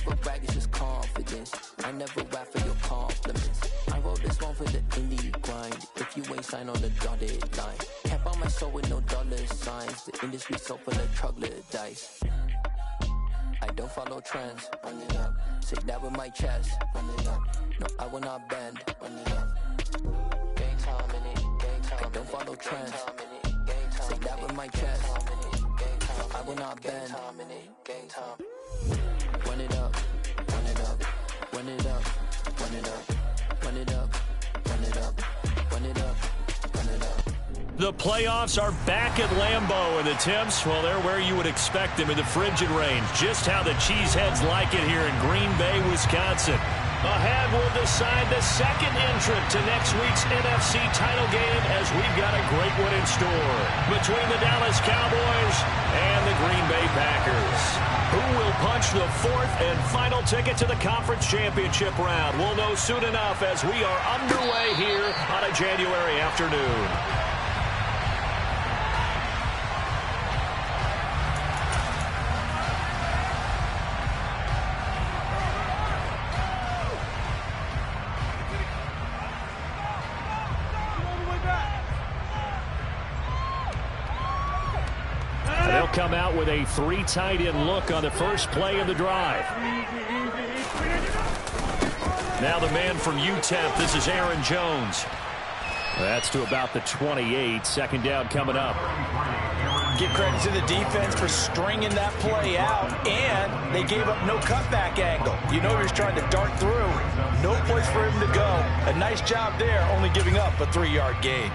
never brag, it's just confidence. I never rap for your compliments. I wrote this one for the indie grind. If you ain't signed on the dotted line, can't buy my soul with no dollar signs. The industry so full of troglodytes. I don't follow trends. Run it up. Say that with my chest. Run it up. No, I will not bend. Run it up. Gang time in it. Gang time. I don't follow trends. Say that with my chest. No, I will not bend. Gang time. Run it up. Run it up. Run it up. Run it up. Run it up. Run it up. Run it up. Run it up. The playoffs are back at Lambeau, and the temps, well, they're where you would expect them in the frigid range. Just how the Cheeseheads like it here in Green Bay, Wisconsin. Ahead will decide the second entrant to next week's NFC title game, as we've got a great one in store between the Dallas Cowboys and the Green Bay Packers. Who will punch the fourth and final ticket to the conference championship round? We'll know soon enough as we are underway here on a January afternoon. They'll come out with a 3 tight end look on the first play of the drive. Now the man from UTEP, this is Aaron Jones. That's to about the 28. Second down coming up. Give credit to the defense for stringing that play out, and they gave up no cutback angle. You know he was trying to dart through. No place for him to go. A nice job there, only giving up a 3-yard gain.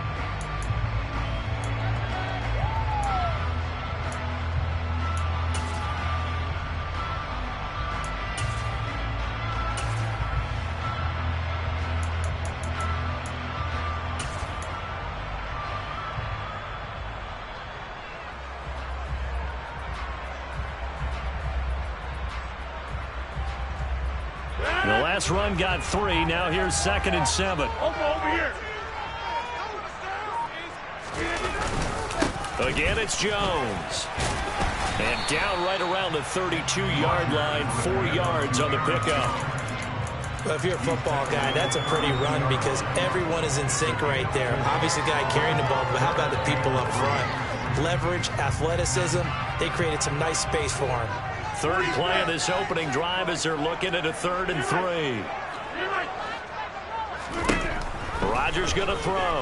The last run got 3. Now here's 2nd and 7. Over here. Again, it's Jones. And down right around the 32-yard line, 4 yards on the pickup. Well, if you're a football guy, that's a pretty run because everyone is in sync right there. Obviously, the guy carrying the ball, but how about the people up front? Leverage, athleticism, they created some nice space for him. Third play of this opening drive as they're looking at a 3rd and 3. Rodgers going to throw.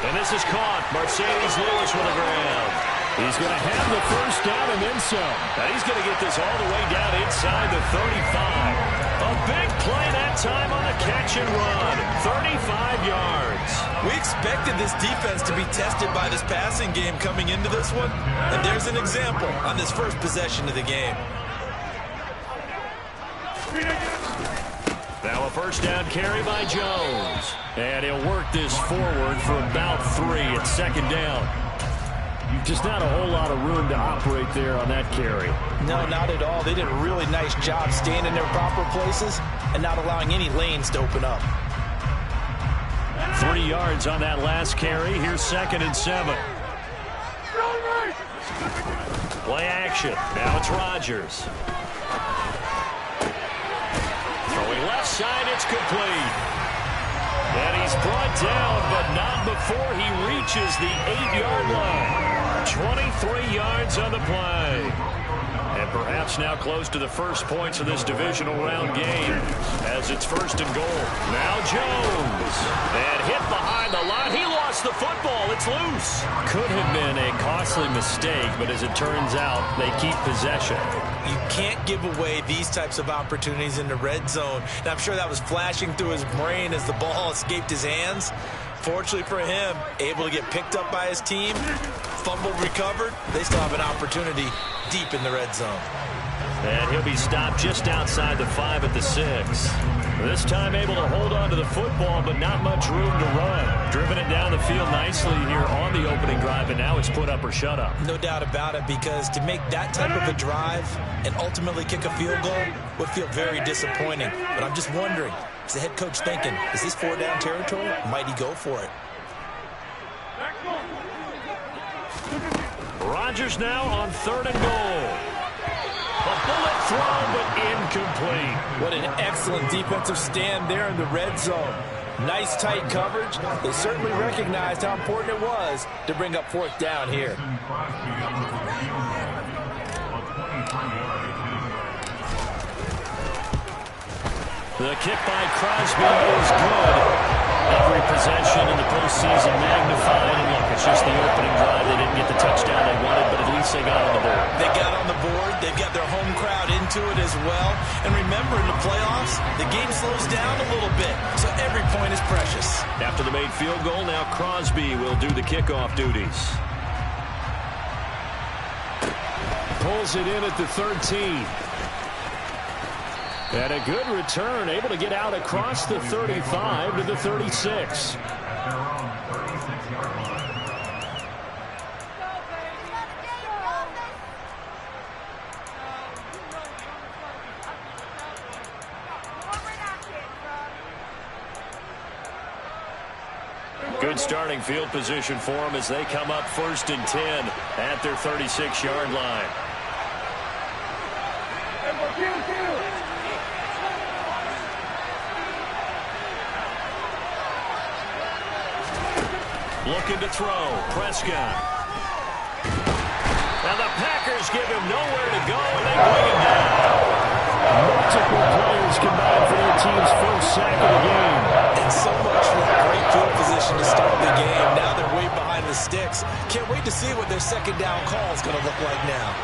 And this is caught. Mercedes Lewis with a grab. He's going to have the first down and then some. Now he's going to get this all the way down inside the 35. A big play that time on a catch and run. 35 yards. We expected this defense to be tested by this passing game coming into this one. And there's an example on this first possession of the game. Now a first down carry by Jones. And he'll work this forward for about 3 at 2nd down. Just not a whole lot of room to operate there on that carry. No, not at all. They did a really nice job staying in their proper places and not allowing any lanes to open up. 3 yards on that last carry. Here's 2nd and 7. Play action. Now it's Rodgers. Throwing left side, it's complete. And he's brought down, but not before he reaches the 8-yard line. 23 yards on the play. And perhaps now close to the first points of this divisional round game as it's 1st and goal. Now Jones. And hit behind the line. He lost the football. It's loose. Could have been a costly mistake, but as it turns out, they keep possession. You can't give away these types of opportunities in the red zone. And I'm sure that was flashing through his brain as the ball escaped his hands. Fortunately for him, able to get picked up by his team, fumbled, recovered. They still have an opportunity deep in the red zone. And he'll be stopped just outside the 5 at the 6. This time able to hold on to the football, but not much room to run. Driven it down the field nicely here on the opening drive, and now it's put up or shut up. No doubt about it, because to make that type of a drive and ultimately kick a field goal would feel very disappointing. But I'm just wondering, is the head coach thinking, is this 4-down territory? Might he go for it? Rodgers now on 3rd and goal. A bullet throw, but incomplete. What an excellent defensive stand there in the red zone. Nice tight coverage. They certainly recognized how important it was to bring up fourth down here. The kick by Crosby is good. Every possession in the postseason magnified. And look, it's just the opening drive. They didn't get the touchdown they wanted, but at least they got on the board. They got on the board. They've got their home crowd into it as well. And remember, in the playoffs, the game slows down a little bit, so every point is precious. After the made field goal, now Crosby will do the kickoff duties. Pulls it in at the 13. And a good return, able to get out across the 35 to the 36. Good starting field position for them as they come up 1st and 10 at their 36-yard line. Looking to throw. Prescott. And the Packers give him nowhere to go, and they bring him down. Multiple players combined for their team's first sack of the game. And so much for a great field position to start the game. Now they're way behind the sticks. Can't wait to see what their second down call is going to look like now.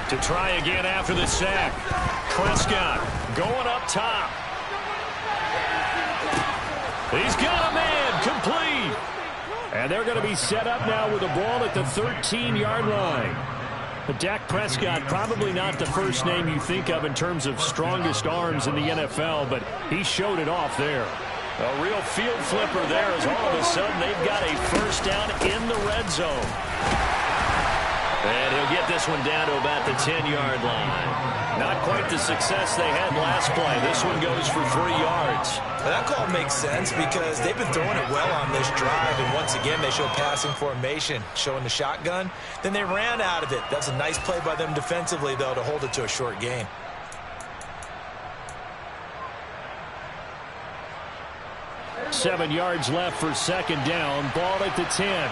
To try again after the sack. Prescott going up top. He's got a man, complete. And they're going to be set up now with a ball at the 13-yard line. But Dak Prescott, probably not the first name you think of in terms of strongest arms in the NFL, but he showed it off there. A real field flipper there as all of a sudden they've got a first down in the red zone. And he'll get this one down to about the 10-yard line. Not quite the success they had last play. This one goes for 3 yards. Well, that call makes sense because they've been throwing it well on this drive, and once again they show passing formation, showing the shotgun. Then they ran out of it. That's a nice play by them defensively, though, to hold it to a short gain. Seven yards left for second down. Ball at the 10.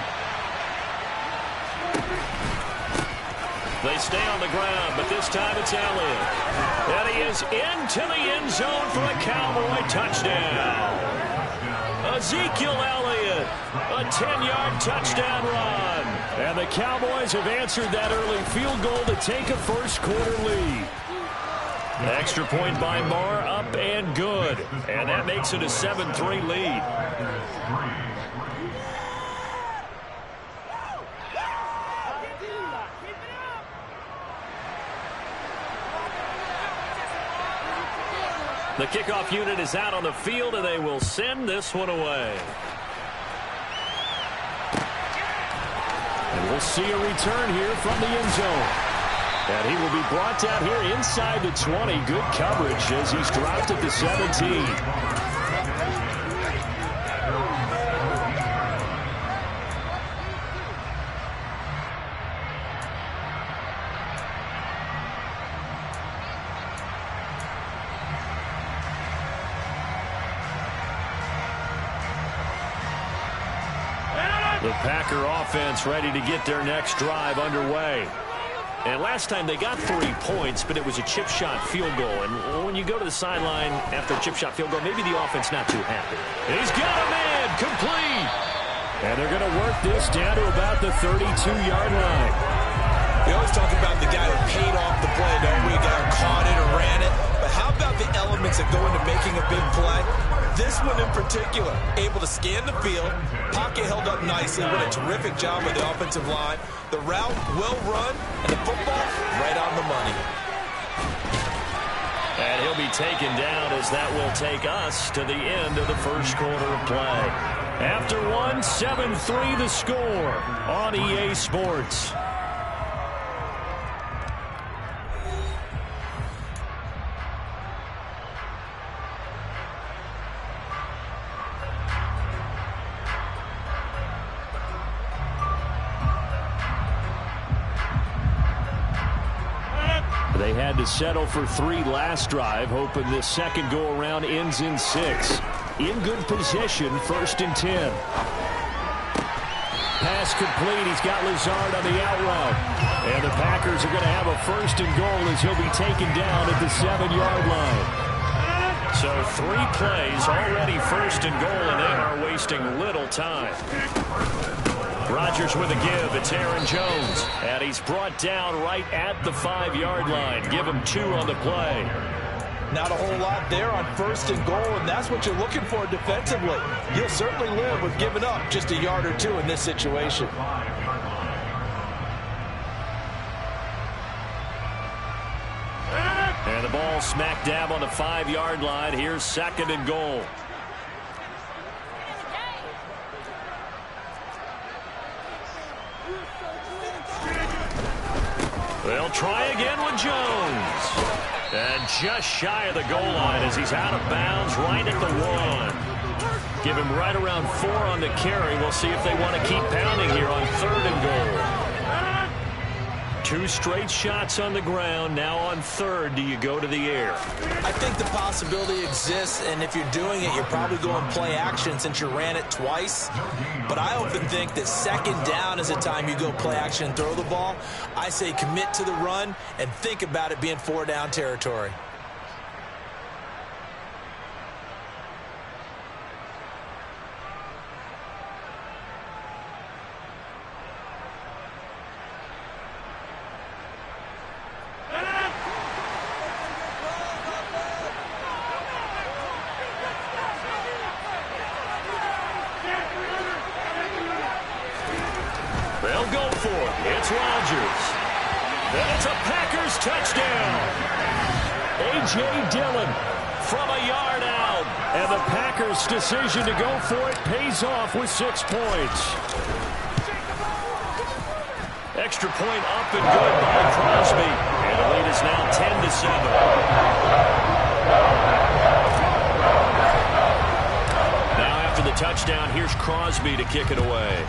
They stay on the ground, but this time it's Elliott. And he is into the end zone for a Cowboy touchdown. Ezekiel Elliott, a 10-yard touchdown run. And the Cowboys have answered that early field goal to take a first-quarter lead. An extra point by Marr, up and good. And that makes it a 7-3 lead. The kickoff unit is out on the field, and they will send this one away. And we'll see a return here from the end zone. And he will be brought down here inside the 20. Good coverage as he's dropped at the 17. The Packer offense ready to get their next drive underway. And last time they got 3 points, but it was a chip shot field goal. And when you go to the sideline after a chip shot field goal, maybe the offense not too happy. He's got a man, complete. And they're going to work this down to about the 32-yard line. We always talk about the guy who paid off the play, don't we? A guy who caught it or ran it. But how about the elements that go into making a big play? This one in particular, able to scan the field, pocket held up nicely, what a terrific job by the offensive line. The route well run, and the football right on the money. And he'll be taken down as that will take us to the end of the first quarter of play. After one, 7-3 the score on EA Sports. They had to settle for 3 last drive, hoping this second go-around ends in 6. In good position, 1st and 10. Pass complete. He's got Lazard on the out route. And the Packers are going to have a 1st and goal as he'll be taken down at the 7-yard line. So 3 plays, already 1st and goal, and they are wasting little time. Rodgers with a give. It's Aaron Jones. And he's brought down right at the 5-yard line. Give him 2 on the play. Not a whole lot there on 1st and goal, and that's what you're looking for defensively. You'll certainly live with giving up just a yard or 2 in this situation. And the ball smack dab on the 5-yard line. Here's 2nd and goal. They'll try again with Jones. And just shy of the goal line as he's out of bounds right at the 1. Give him right around 4 on the carry. We'll see if they want to keep pounding here on 3rd and goal. 2 straight shots on the ground. Now on 3rd, do you go to the air? I think the possibility exists, and if you're doing it, you're probably going play action since you ran it twice. But I often think that 2nd down is the time you go play action and throw the ball. I say commit to the run and think about it being 4-down territory. They'll go for it. It's Rodgers. And it's a Packers touchdown. A.J. Dillon from a yard out. And the Packers' decision to go for it pays off with 6 points. Extra point up and good by Crosby. And the lead is now 10-7. Now after the touchdown, here's Crosby to kick it away.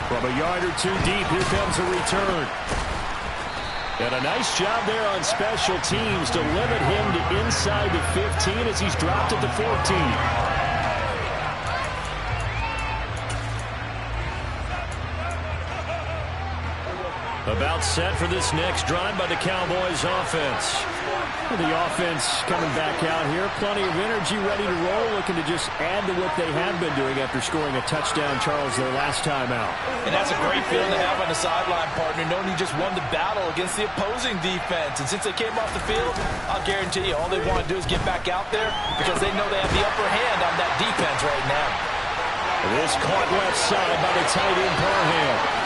From a yard or 2 deep, here comes a return. And a nice job there on special teams to limit him to inside the 15 as he's dropped at the 14. About set for this next drive by the Cowboys offense. The offense coming back out here. Plenty of energy, ready to roll, looking to just add to what they have been doing after scoring a touchdown, Charles, their last time out. And that's a great feeling to have on the sideline, partner, knowing you just won the battle against the opposing defense. And since they came off the field, I'll guarantee you all they want to do is get back out there because they know they have the upper hand on that defense right now. This caught left side by the tight end Parham.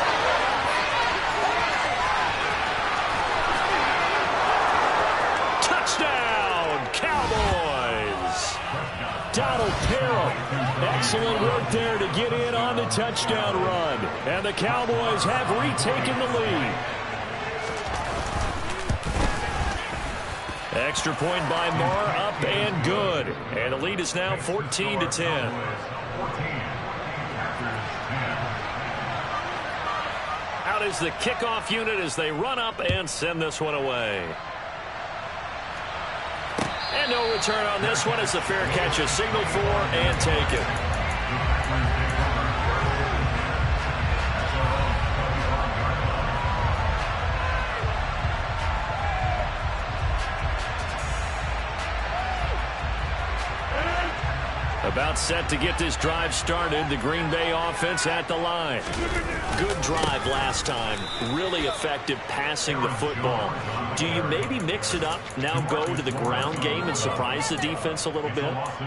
Cowboys. Donald Perro. Excellent work there to get in on the touchdown run. And the Cowboys have retaken the lead. Extra point by Marr, up and good. And the lead is now 14-10. Out is the kickoff unit as they run up and send this one away. And no return on this one as the fair catch is signaled for and taken. About set to get this drive started. The Green Bay offense at the line. Good drive last time. Really effective passing the football. Do you maybe mix it up, now go to the ground game and surprise the defense a little bit?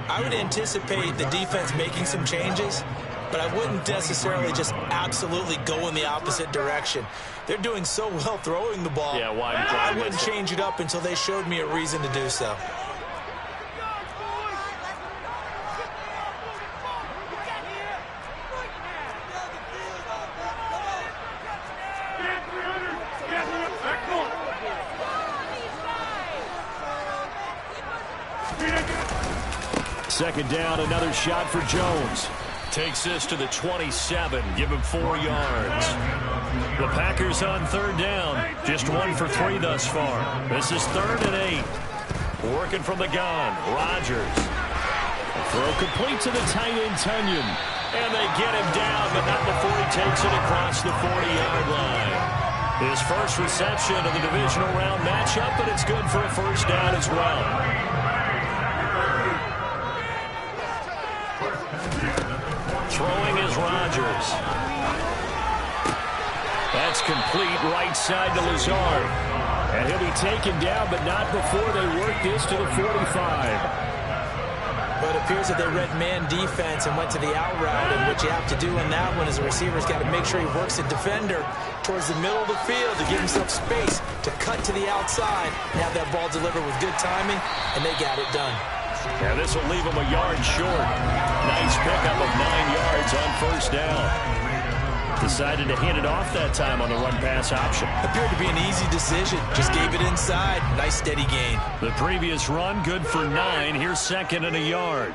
I would anticipate the defense making some changes, but I wouldn't necessarily just absolutely go in the opposite direction. They're doing so well throwing the ball. Yeah, why? I wouldn't change it up until they showed me a reason to do so. Second down, another shot for Jones. takes this to the 27. Give him 4 yards. The Packers on 3rd down. Just 1 for 3 thus far. This is 3rd and 8. Working from the gun. Rodgers. A throw complete to the tight end, Tunyon. And they get him down, but not before he takes it across the 40-yard line. His first reception of the divisional round matchup, but it's good for a first down as well. Throwing is Rodgers. That's complete right side to Lazard. And he'll be taken down, but not before they work this to the 45. But it appears that they read man defense and went to the out route, and what you have to do in that one is the receiver's got to make sure he works a defender towards the middle of the field to give himself space to cut to the outside and have that ball delivered with good timing, and they got it done. Yeah, this will leave him a yard short. Nice pickup of 9 yards on first down. Decided to hand it off that time on the run-pass option. Appeared to be an easy decision. Just gave it inside. Nice steady gain. The previous run, good for 9. Here's 2nd and a yard.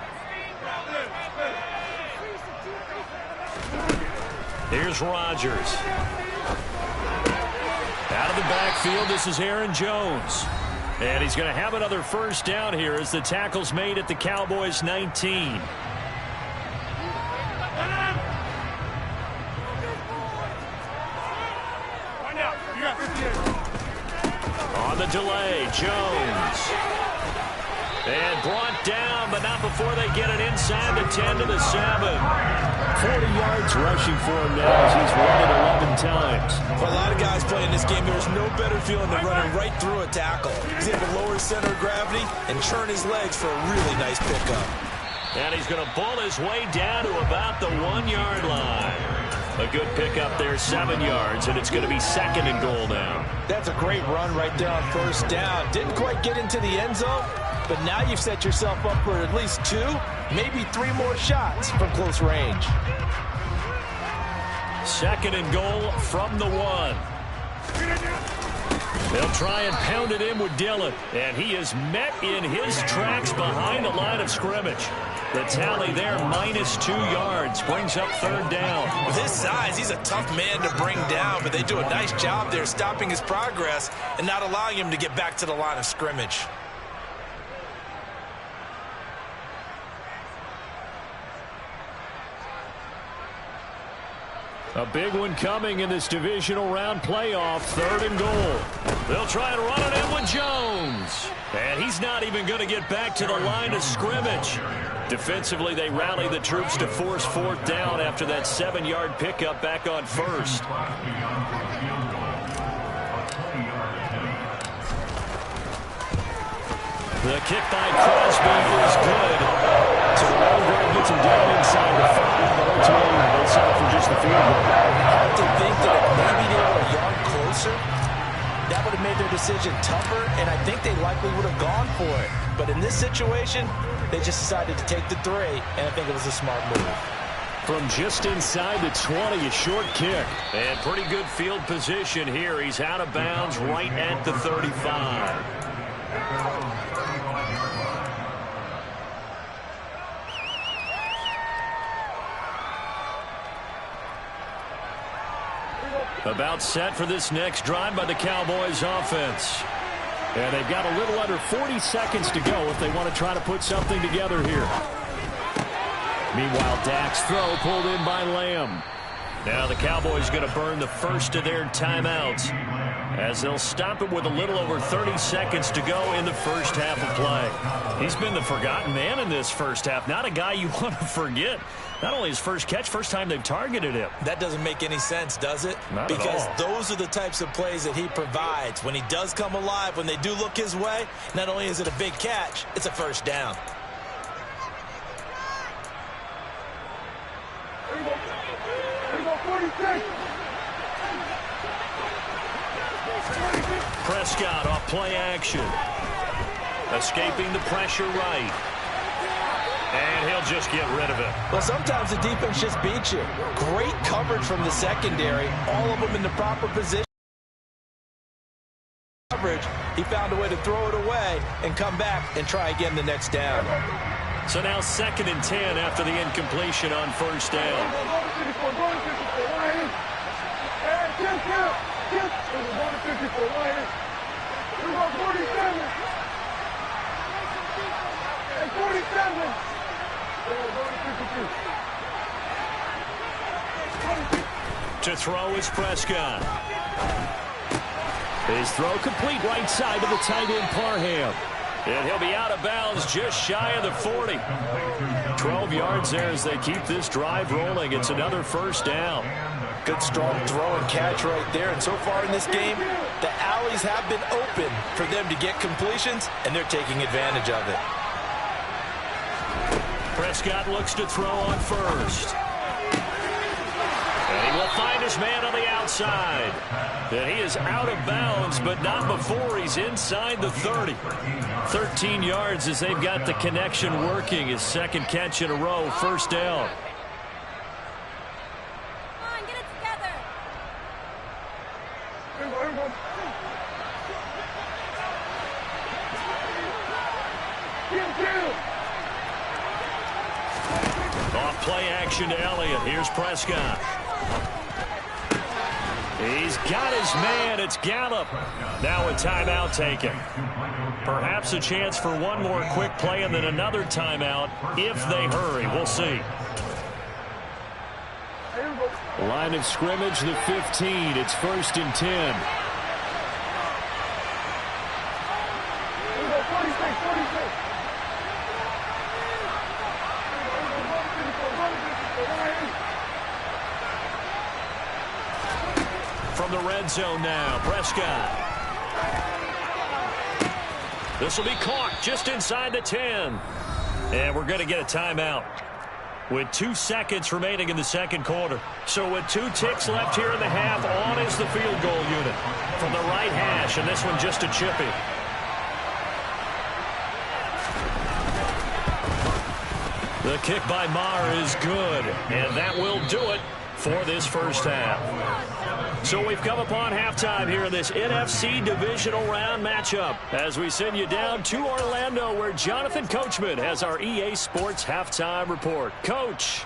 Here's Rodgers. Out of the backfield, this is Aaron Jones. And he's going to have another first down here as the tackle's made at the Cowboys' 19. On the delay, Jones. And brought down, but not before they get it inside the 10 to the 7. 40 yards rushing for him now as he's run it 11 times. For a lot of guys playing this game, there's no better feeling than running right through a tackle. He's able to lower his center of gravity and churn his legs for a really nice pickup. And he's going to bull his way down to about the 1-yard line. A good pickup there, 7 yards, and it's going to be 2nd and goal now. That's a great run right there on first down. Didn't quite get into the end zone, but now you've set yourself up for at least 2, maybe 3 more shots from close range. 2nd and goal from the 1. They'll try and pound it in with Dillon, and he is met in his tracks behind the line of scrimmage. The tally there, -2 yards, brings up 3rd down. With his size, he's a tough man to bring down, but they do a nice job there stopping his progress and not allowing him to get back to the line of scrimmage. A big one coming in this divisional round playoff, 3rd and goal. They'll try and run it in with Jones. And he's not even going to get back to the line of scrimmage. Defensively, they rally the troops to force 4th down after that 7-yard pickup back on 1st. The kick by Crosby is good. So Albright gets him down inside the 5, but ultimately they'll settle for just the field goal. I have to think that if maybe they were a yard closer, that would have made their decision tougher, and I think they likely would have gone for it. But in this situation, they just decided to take the 3, and I think it was a smart move. From just inside the 20, a short kick. And pretty good field position here. He's out of bounds right at the 35. About set for this next drive by the Cowboys offense. And they've got a little under 40 seconds to go if they want to try to put something together here. Meanwhile, Dak's throw pulled in by Lamb. Now the Cowboys going to burn the first of their timeouts as they'll stop it with a little over 30 seconds to go in the first half of play. He's been the forgotten man in this first half. Not a guy you want to forget. Not only his first catch, first time they've targeted him. That doesn't make any sense, does it? Not because at all. Those are the types of plays that he provides. When he does come alive, when they do look his way, not only is it a big catch, it's a first down. Prescott off play action. Escaping the pressure right. And he'll just get rid of it. Well, sometimes the defense just beats you. Great coverage from the secondary. All of them in the proper position. Coverage. He found a way to throw it away and come back and try again the next down. So now 2nd and 10 after the incompletion on first down. To throw is Prescott. His throw complete right side to the tight end Parham. And he'll be out of bounds just shy of the 40. 12 yards there as they keep this drive rolling. It's another first down. Good strong throw and catch right there. And so far in this game, the alleys have been open for them to get completions, and they're taking advantage of it. Prescott looks to throw on first. And he will find his man on the outside. And he is out of bounds, but not before he's inside the 30. 13 yards as they've got the connection working. His 2nd catch in a row, first down. Come on, get it together. Off play action to Elliott. Here's Prescott. He's got his man. It's Gallup. Now a timeout taken. Perhaps a chance for one more quick play and then another timeout if they hurry. We'll see. Line of scrimmage, the 15. It's 1st and 10. From the red zone now, Prescott. This will be caught just inside the 10. And we're going to get a timeout with 2 seconds remaining in the 2nd quarter. So with 2 ticks left here in the half, on is the field goal unit from the right hash, and this one just a chippy. The kick by Maher is good, and that will do it for this first half. So we've come upon halftime here in this NFC divisional round matchup as we send you down to Orlando where Jonathan Coachman has our EA Sports halftime report. Coach.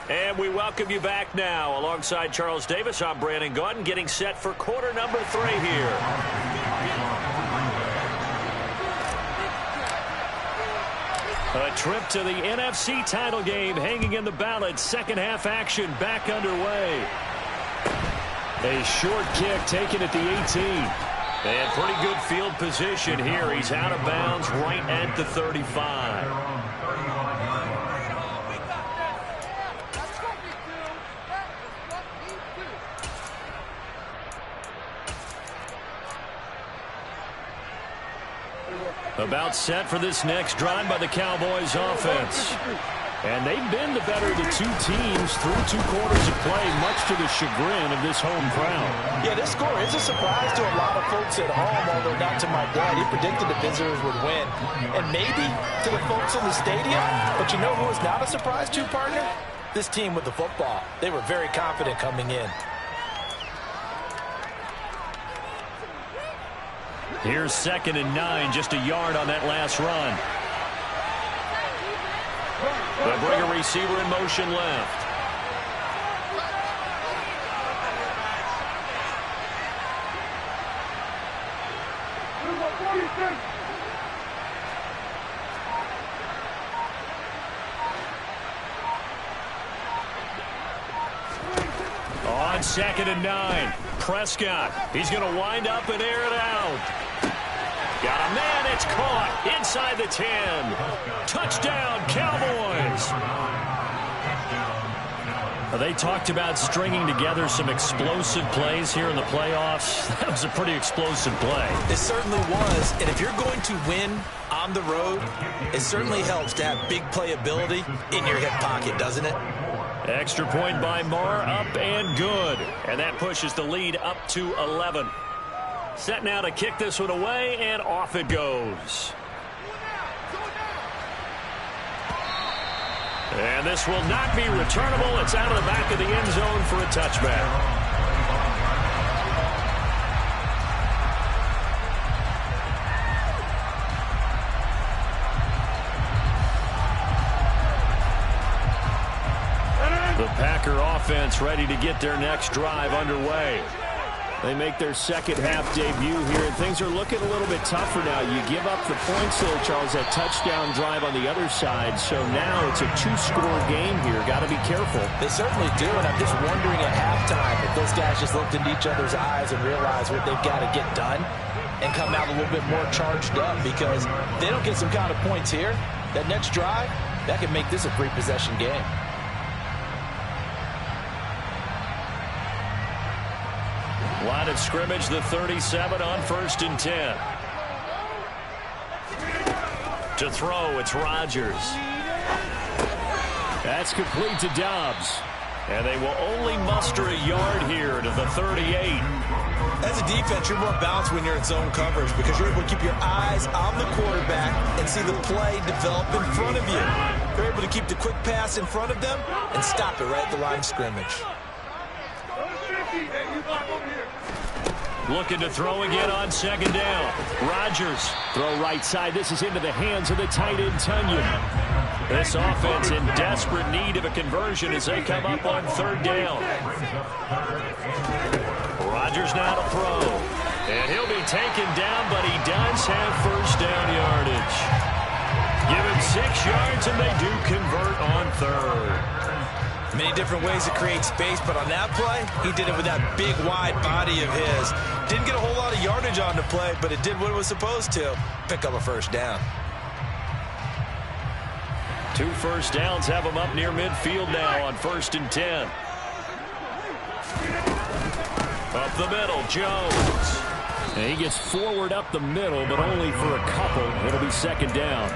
And we welcome you back now. Alongside Charles Davis, I'm Brandon Gaudin, getting set for quarter number 3 here. A trip to the NFC title game hanging in the balance. 2nd half action back underway. A short kick taken at the 18. And pretty good field position here. He's out of bounds right at the 35. About set for this next drive by the Cowboys offense. And they've been the better of the 2 teams through 2 quarters of play, much to the chagrin of this home crowd. Yeah, this score is a surprise to a lot of folks at home, although not to my dad. He predicted the visitors would win. And maybe to the folks in the stadium. But you know who is not a surprise to, partner? This team with the football. They were very confident coming in. Here's 2nd and 9, just a yard on that last run. They'll bring a receiver in motion left. On 2nd and 9, Prescott. He's going to wind up and air it out. Got a man, it's caught inside the 10. Touchdown, Cowboys. They talked about stringing together some explosive plays here in the playoffs. That was a pretty explosive play. It certainly was, and if you're going to win on the road, it certainly helps to have big playability in your hip pocket, doesn't it? Extra point by Maher, up and good. And that pushes the lead up to 11. Set now to kick this one away, and off it goes. And this will not be returnable. It's out of the back of the end zone for a touchback. The Packer offense ready to get their next drive underway. They make their second half debut here, and things are looking a little bit tougher now. You give up the points, though, Charles, that touchdown drive on the other side. So now it's a two-score game here. Got to be careful. They certainly do, and I'm just wondering at halftime if those guys just looked into each other's eyes and realized what they've got to get done and come out a little bit more charged up, because if they don't get some kind of points here, that next drive, that could make this a three-possession game. Line of scrimmage, the 37 on 1st and 10. To throw, it's Rodgers. That's complete to Dobbs. And they will only muster a yard here to the 38. As a defense, you're more balanced when you're in zone coverage because you're able to keep your eyes on the quarterback and see the play develop in front of you. You're able to keep the quick pass in front of them and stop it right at the line of scrimmage. Looking to throw again on 2nd down. Rodgers, throw right side. This is into the hands of the tight end, Tunyon. This offense in desperate need of a conversion as they come up on 3rd down. Rodgers now to throw. And he'll be taken down, but he does have 1st down yardage. Give him 6 yards, and they do convert on 3rd. Many different ways to create space, but on that play, he did it with that big, wide body of his. Didn't get a whole lot of yardage on the play, but it did what it was supposed to. Pick up a 1st down. 2 first downs have him up near midfield now on 1st and 10. Up the middle, Jones. And he gets forward up the middle, but only for a couple. It'll be 2nd down.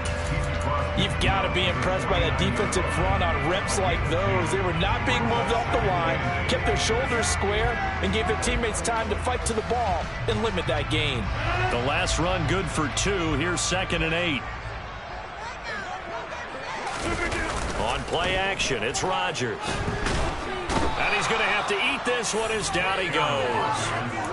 You've got to be impressed by that defensive front on reps like those. They were not being moved off the line, kept their shoulders square, and gave their teammates time to fight to the ball and limit that gain. The last run good for 2. Here's 2nd and 8. On play action, it's Rodgers. And he's going to have to eat this one as down he goes.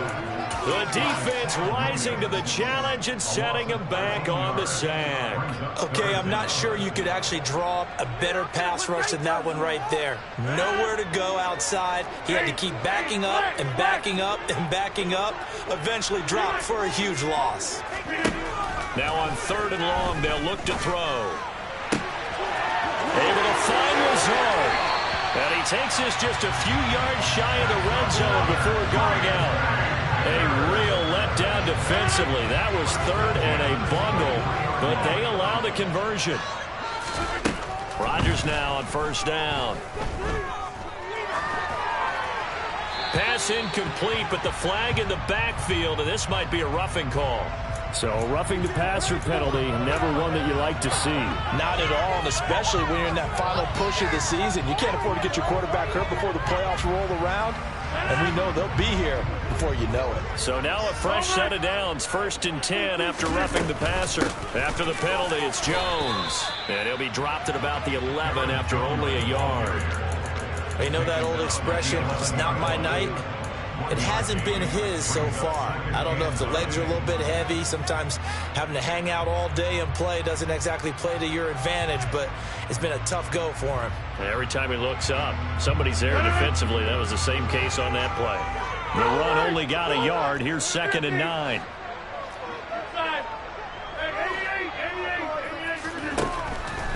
The defense rising to the challenge and setting him back on the sack. Okay, I'm not sure you could actually draw up a better pass rush than that one right there. Nowhere to go outside. He had to keep backing up and backing up and backing up. Eventually dropped for a huge loss. Now on 3rd and long, they'll look to throw. Able to find Lazard. And he takes this just a few yards shy of the red zone before going out. A real letdown defensively. That was 3rd and a bundle, but they allow the conversion. Rodgers now on 1st down. Pass incomplete, but the flag in the backfield, and this might be a roughing call. So roughing the passer penalty, never one that you like to see. Not at all, and especially when you're in that final push of the season. You can't afford to get your quarterback hurt before the playoffs roll around, and we know they'll be here before you know it. So now a fresh set of downs, 1st and 10 after roughing the passer. After the penalty, it's Jones. And he'll be dropped at about the 11 after only a yard. You know that old expression, it's not my night? It hasn't been his so far. I don't know if the legs are a little bit heavy. Sometimes having to hang out all day and play doesn't exactly play to your advantage, but it's been a tough go for him. Every time he looks up, somebody's there defensively. That was the same case on that play. The run only got a yard. Here's 2nd and 9.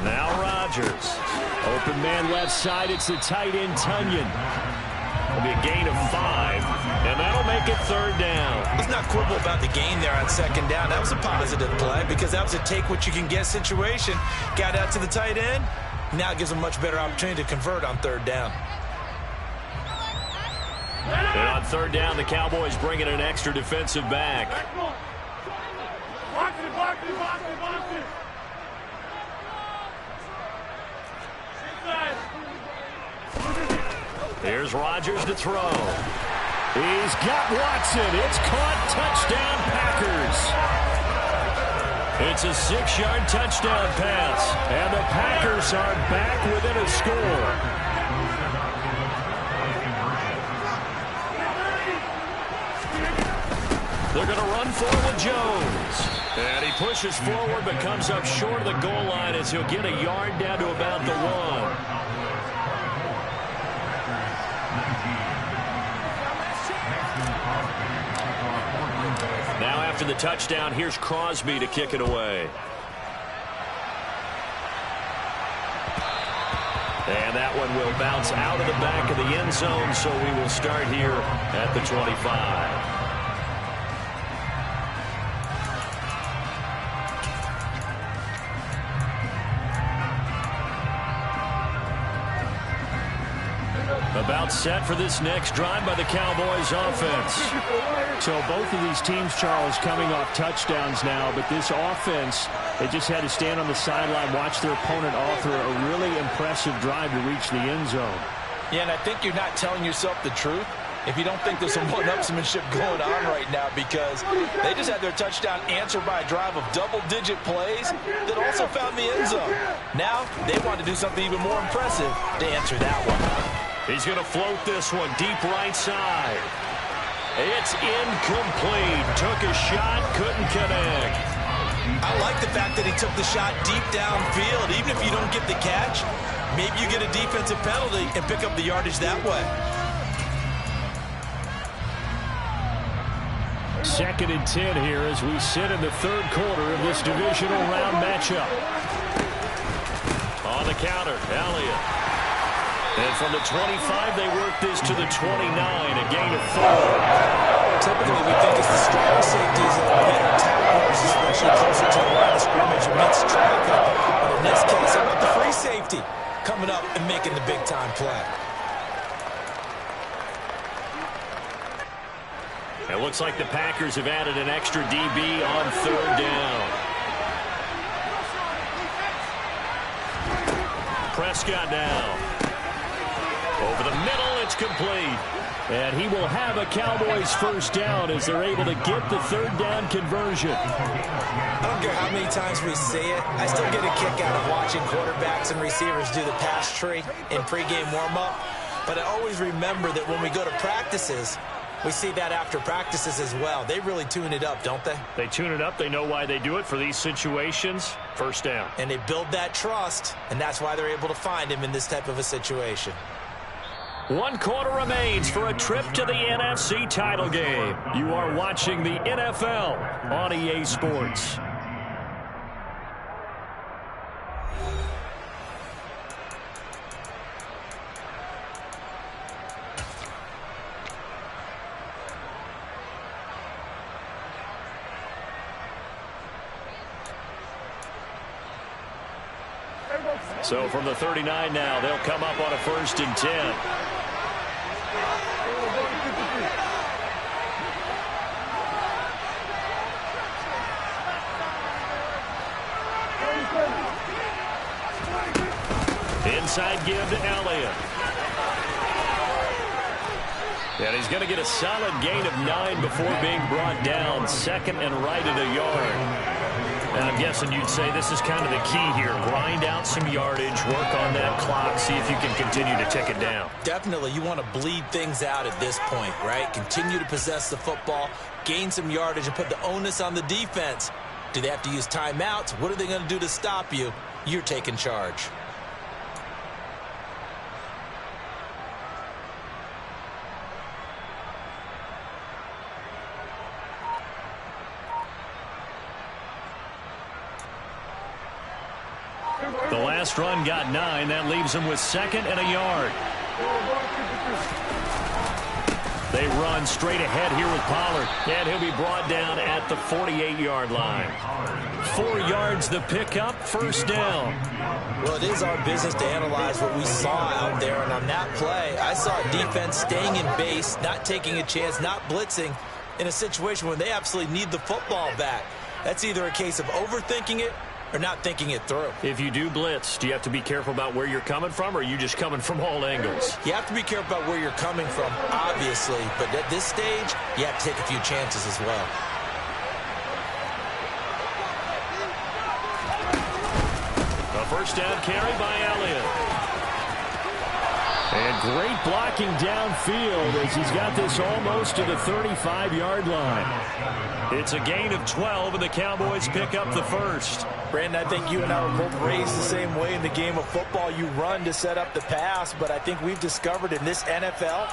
Now Rodgers. Open man left side. It's the tight end, Tunyon. It'll be a gain of 5, and that'll make it 3rd down. Let's not quibble about the gain there on 2nd down. That was a positive play because that was a take-what-you-can-get situation. Got out to the tight end. Now it gives them much better opportunity to convert on 3rd down. And on 3rd down, the Cowboys bring in an extra defensive back. Here's Rodgers to throw. He's got Watson. It's caught. Touchdown, Packers. It's a 6-yard touchdown pass. And the Packers are back within a score. They're going to run forward with Jones. And he pushes forward but comes up short of the goal line as he'll get a yard down to about the 1. Now after the touchdown, here's Crosby to kick it away. And that one will bounce out of the back of the end zone, so we will start here at the 25. About set for this next drive by the Cowboys offense. So both of these teams, Charles, coming off touchdowns now, but this offense, they just had to stand on the sideline, watch their opponent author a really impressive drive to reach the end zone. Yeah, and I think you're not telling yourself the truth if you don't think there's some one-upsmanship going on right now, because they just had their touchdown answered by a drive of double-digit plays that also found the end zone. Now they want to do something even more impressive to answer that one. He's going to float this one deep right side. It's incomplete. Took a shot, couldn't connect. I like the fact that he took the shot deep downfield. Even if you don't get the catch, maybe you get a defensive penalty and pick up the yardage that way. 2nd and 10 here as we sit in the 3rd quarter of this divisional round matchup. On the counter, Elliott. And from the 25, they work this to the 29, a gain of 4. Typically, we think it's the strong safeties that are better tacklers, especially closer to the line of scrimmage amidst traffic. But in this case, how about the free safety coming up and making the big-time play? It looks like the Packers have added an extra DB on 3rd down. Prescott now. Over the middle, it's complete. And he will have a Cowboys first down as they're able to get the 3rd down conversion. I don't care how many times we see it. I still get a kick out of watching quarterbacks and receivers do the pass tree in pregame warm-up. But I always remember that when we go to practices, we see that after practices as well. They really tune it up, don't they? They tune it up. They know why they do it for these situations. First down. And they build that trust, and that's why they're able to find him in this type of a situation. 1 quarter remains for a trip to the NFC title game. You are watching the NFL on EA Sports. So from the 39 now, they'll come up on a 1st and 10. Inside give to Elliott. And he's going to get a solid gain of 9 before being brought down. 2nd and right at a yard. And I'm guessing you'd say this is kind of the key here. Grind out some yardage, work on that clock, see if you can continue to tick it down. Definitely, you want to bleed things out at this point, right? Continue to possess the football, gain some yardage, and put the onus on the defense. Do they have to use timeouts? What are they going to do to stop you? You're taking charge. The last run got 9. That leaves them with 2nd and a yard. They run straight ahead here with Pollard. And he'll be brought down at the 48-yard line. 4 yards the pickup, 1st down. Well, it is our business to analyze what we saw out there. And on that play, I saw a defense staying in base, not taking a chance, not blitzing in a situation where they absolutely need the football back. That's either a case of overthinking it or not thinking it through. If you do blitz, do you have to be careful about where you're coming from, or are you just coming from all angles? You have to be careful about where you're coming from, obviously, but at this stage, you have to take a few chances as well. first down carry by Elliott. And great blocking downfield as he's got this almost to the 35-yard line. It's a gain of 12, and the Cowboys pick up the first. Brandon, I think you and I were both raised the same way in the game of football. You run to set up the pass, but I think we've discovered in this NFL,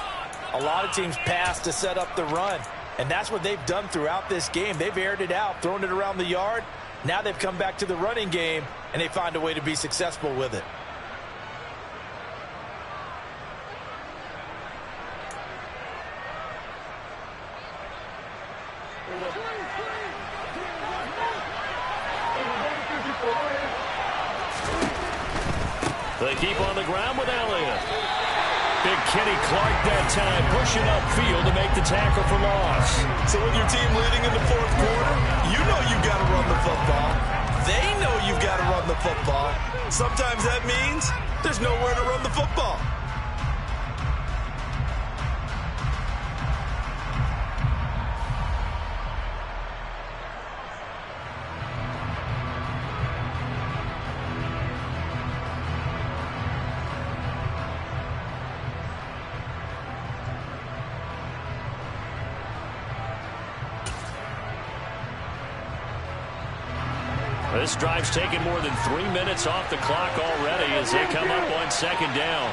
a lot of teams pass to set up the run. And that's what they've done throughout this game. They've aired it out, thrown it around the yard. Now they've come back to the running game, and they find a way to be successful with it. They keep on the ground with Elliott. Big Kenny Clark that time, pushing upfield to make the tackle for loss. So with your team leading in the fourth quarter, you know you've got to run the football. They know you've got to run the football. Sometimes that means there's nowhere to run the football. This drive's taken more than 3 minutes off the clock already as they come up on second down.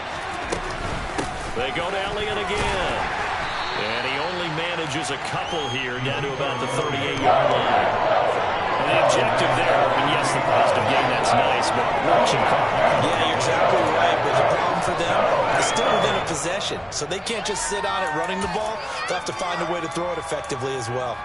They go to Elliott again. And he only manages a couple here down to about the 38-yard line. And the objective there, and yes, the positive game, that's nice, but watching clock. Yeah, you're exactly right, but the problem for them is still within a possession. So they can't just sit on it running the ball. They'll have to find a way to throw it effectively as well.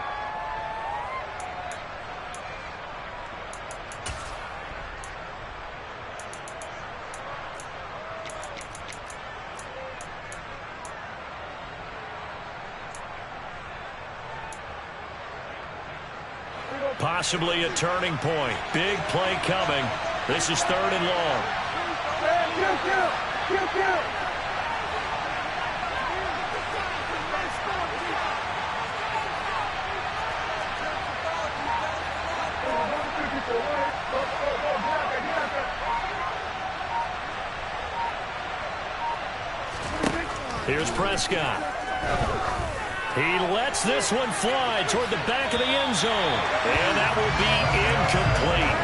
Possibly a turning point. Big play coming. This is 3rd and long. Here's Prescott. He lets this one fly toward the back of the end zone. And that will be incomplete.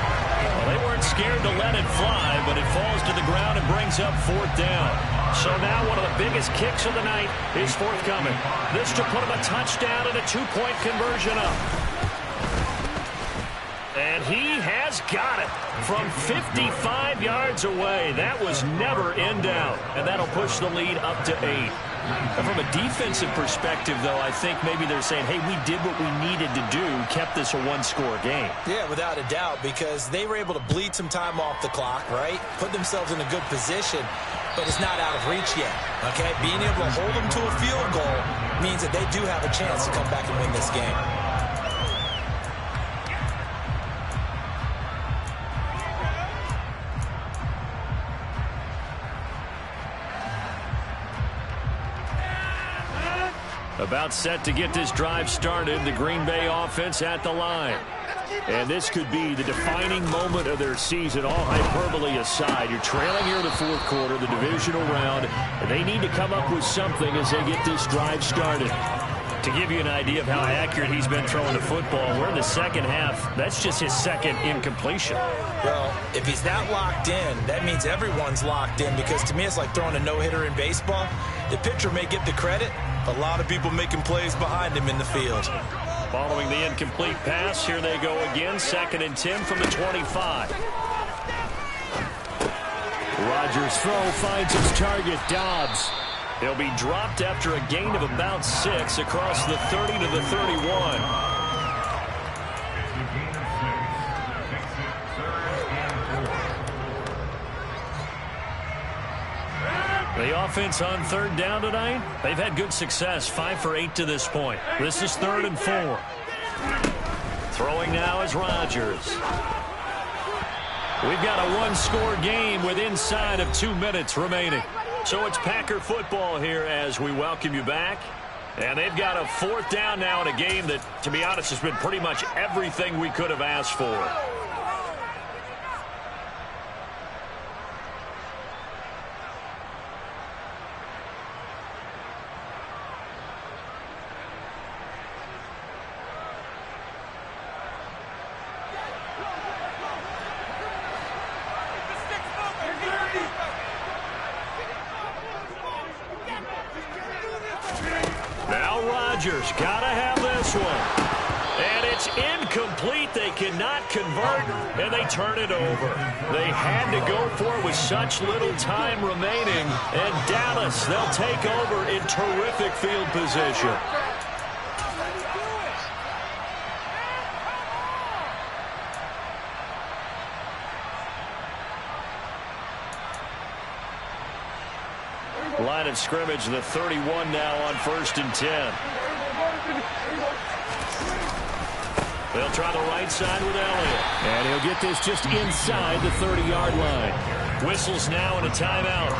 Well, they weren't scared to let it fly, but it falls to the ground and brings up 4th down. So now one of the biggest kicks of the night is forthcoming. This to put him a touchdown and a 2-point conversion up. And he has got it from 55 yards away. That was never in doubt. And that'll push the lead up to 8. And from a defensive perspective, though, I think maybe they're saying, hey, we did what we needed to do, kept this a one-score game. Yeah, without a doubt, because they were able to bleed some time off the clock, right? Put themselves in a good position, but it's not out of reach yet, okay? Being able to hold them to a field goal means that they do have a chance to come back and win this game. About set to get this drive started, the Green Bay offense at the line. And this could be the defining moment of their season, all hyperbole aside. You're trailing here in the 4th quarter, the divisional round, and they need to come up with something as they get this drive started. To give you an idea of how accurate he's been throwing the football, we're in the second half. That's just his second incompletion. Well, if he's not locked in, that means everyone's locked in, because to me it's like throwing a no-hitter in baseball. The pitcher may get the credit, a lot of people making plays behind him in the field. Following the incomplete pass, here they go again. 2nd and 10 from the 25. Rodgers' throw finds his target, Dobbs. He'll be dropped after a gain of about 6 across the 30 to the 31. The offense on 3rd down tonight, they've had good success, 5 for 8 to this point. This is 3rd and 4. Throwing now is Rodgers. We've got a one-score game with inside of 2 minutes remaining. So it's Packer football here as we welcome you back. And they've got a 4th down now in a game that, to be honest, has been pretty much everything we could have asked for. Chargers gotta have this one. And it's incomplete. They cannot convert, and they turn it over. They had to go for it with such little time remaining. And Dallas, they'll take over in terrific field position. Line of scrimmage, the 31 now on 1st and 10. They'll try the right side with Elliott. And he'll get this just inside the 30-yard line. Whistles now and a timeout.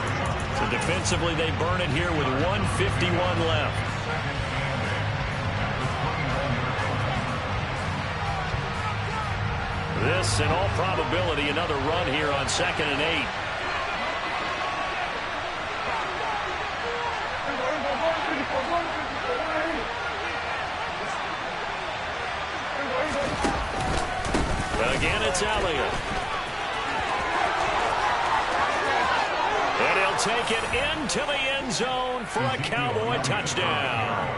So defensively, they burn it here with 1:51 left. This, in all probability, another run here on 2nd and 8. Again, it's Elliott. And he'll take it into the end zone for a Cowboy touchdown.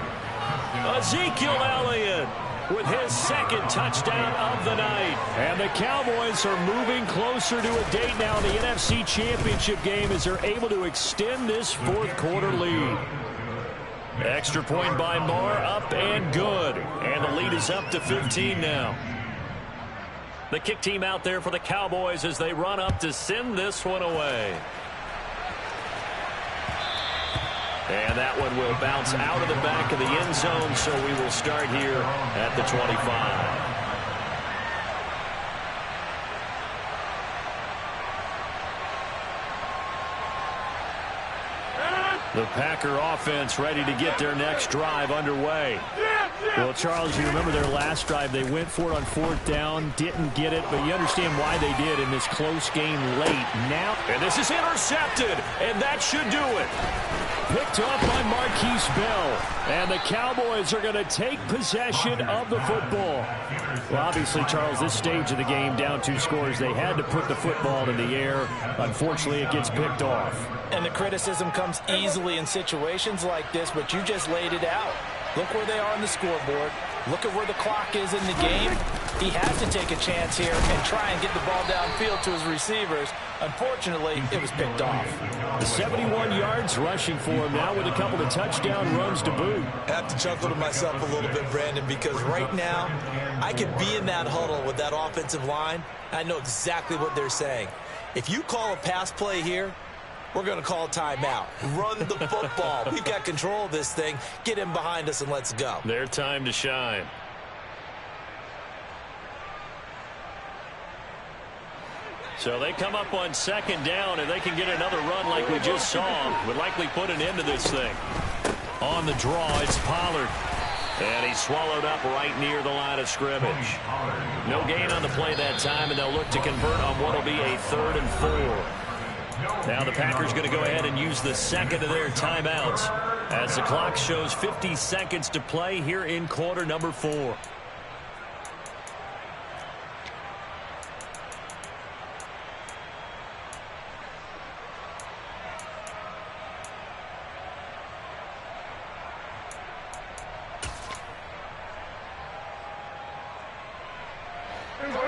Ezekiel Elliott with his 2nd touchdown of the night. And the Cowboys are moving closer to a date now in the NFC Championship game as they're able to extend this 4th quarter lead. Extra point by Moore, up and good. And the lead is up to 15 now. The kick team out there for the Cowboys as they run up to send this one away. And that one will bounce out of the back of the end zone, so we will start here at the 25. The Packer offense ready to get their next drive underway. Well, Charles, you remember their last drive. They went for it on 4th down, didn't get it, but you understand why they did in this close game late. Now, and this is intercepted, and that should do it. Picked up by Marquise Bell. And the Cowboys are going to take possession of the football. Well, obviously, Charles, this stage of the game, down 2 scores, they had to put the football in the air. Unfortunately, it gets picked off. And the criticism comes easily in situations like this, but you just laid it out. Look where they are on the scoreboard. Look at where the clock is in the game. He has to take a chance here and try and get the ball downfield to his receivers. Unfortunately, it was picked off. 71 yards rushing for him now with a couple of touchdown runs to boot. I have to chuckle to myself a little bit, Brandon, because right now I could be in that huddle with that offensive line. I know exactly what they're saying. If you call a pass play here, we're going to call a timeout. Run the football. We've got control of this thing. Get him behind us and let's go. Their time to shine. So they come up on 2nd down, and they can get another run like we just saw. Would likely put an end to this thing. On the draw, it's Pollard. And he's swallowed up right near the line of scrimmage. No gain on the play that time, and they'll look to convert on what will be a 3rd and 4. Now the Packers going to go ahead and use the 2nd of their timeouts as the clock shows 50 seconds to play here in quarter number 4.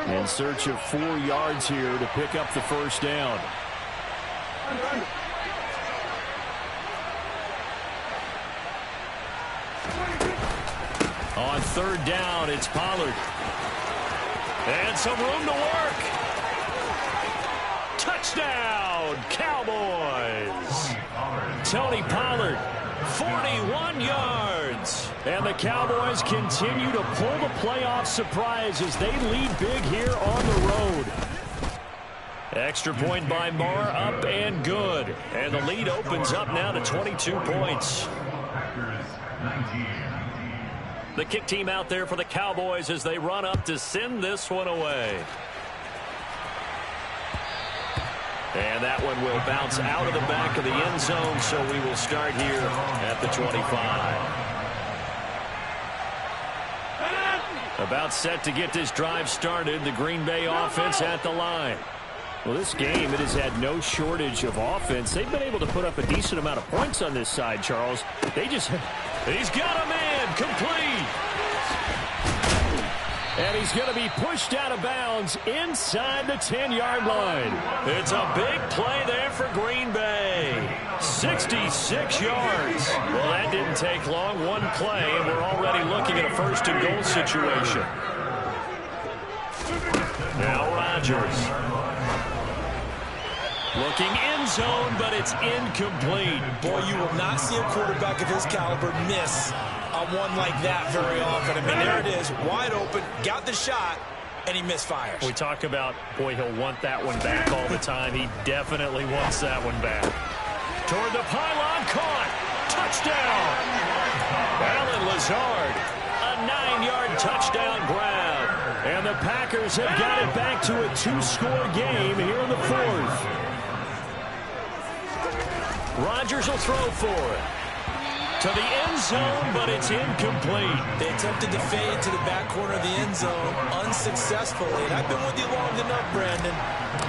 In search of 4 yards here to pick up the 1st down. On 3rd down, it's Pollard. And some room to work. Touchdown, Cowboys. Tony Pollard, 41 yards. And the Cowboys continue to pull the playoff surprise as they lead big here on the road. Extra point by Marr, up and good. And the lead opens up now to 22 points. The kick team out there for the Cowboys as they run up to send this one away. And that one will bounce out of the back of the end zone, so we will start here at the 25. About set to get this drive started, the Green Bay offense at the line. Well, this game, it has had no shortage of offense. They've been able to put up a decent amount of points on this side, Charles. He's got a man complete. And he's going to be pushed out of bounds inside the 10-yard line. It's a big play there for Green Bay. 66 yards. Well, that didn't take long. One play, and we're already looking at a first-and-goal situation. Now Rodgers. Looking end zone, but it's incomplete. Boy, you will not see a quarterback of his caliber miss on one like that very often. I mean, there it is, wide open, got the shot, and he misfires. We talk about, boy, he'll want that one back all the time. He definitely wants that one back. Toward the pylon, caught. Touchdown. Alan Lazard, a 9-yard touchdown grab. And the Packers have got it back to a 2-score game here in the fourth. Rodgers will throw for it. To the end zone, but it's incomplete. They attempted to fade to the back corner of the end zone unsuccessfully. And I've been with you long enough, Brandon.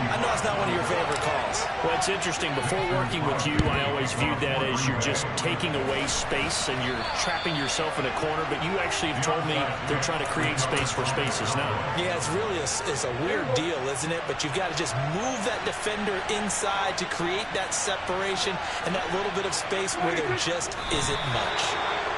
I know it's not one of your favorite calls. Well, it's interesting. Before working with you, I always viewed that as you're just taking away space and you're trapping yourself in a corner. But you actually have told me they're trying to create space where space is not. Yeah, it's really it's a weird deal, isn't it? But you've got to just move that defender inside to create that separation and that little bit of space where there just isn't much.